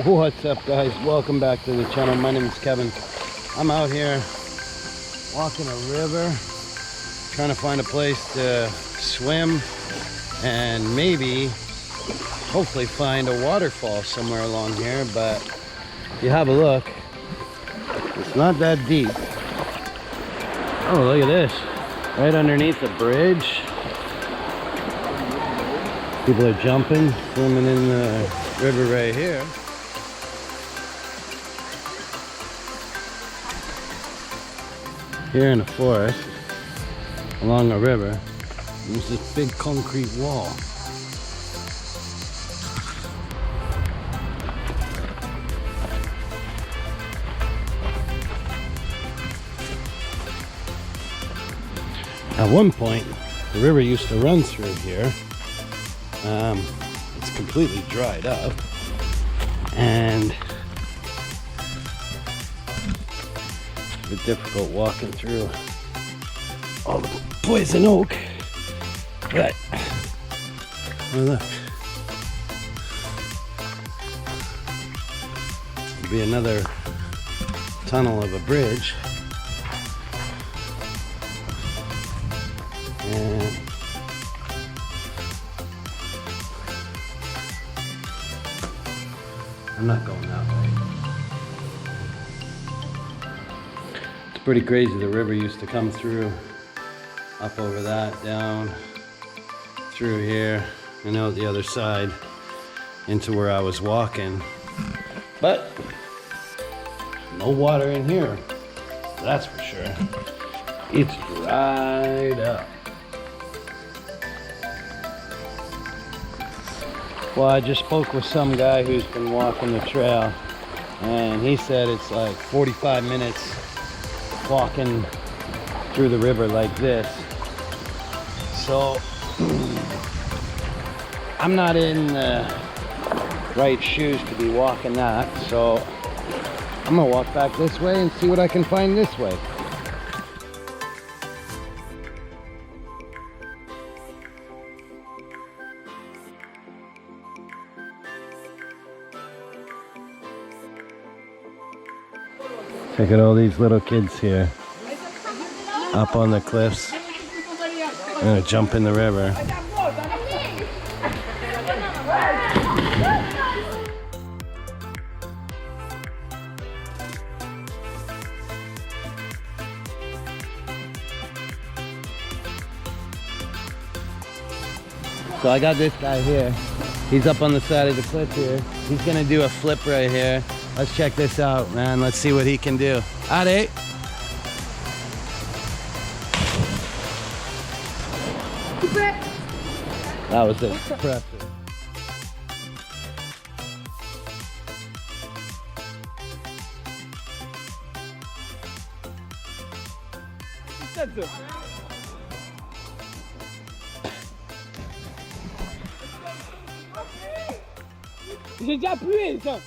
What's up, guys? Welcome back to the channel. My name is Kevin. I'm out here walking a river, trying to find a place to swim and maybe hopefully find a waterfall somewhere along here. But if you have a look, it's not that deep. Oh, look at this, right underneath the bridge. People are jumping, swimming in the river right here. Here in the forest, along a river, there's this big concrete wall. At one point, the river used to run through here. It's completely dried up, and it's a bit difficult walking through all the poison oak. But oh, look, there'll be another tunnel of a bridge, and I'm not going that way. It's pretty crazy. The river used to come through, up over that, down, through here, and out the other side into where I was walking. But no water in here, that's for sure. It's dried up. Well, I just spoke with some guy who's been walking the trail, and he said it's like 45 minutes walking through the river like this. So I'm not in the right shoes to be walking that, so I'm gonna walk back this way and see what I can find this way. Check out all these little kids here, up on the cliffs. I'm gonna jump in the river. So I got this guy here. He's up on the side of the cliff here. He's gonna do a flip right here. Let's check this out, man. Let's see what he can do. Allez! That was impressive. J'ai déjà appuyé ça.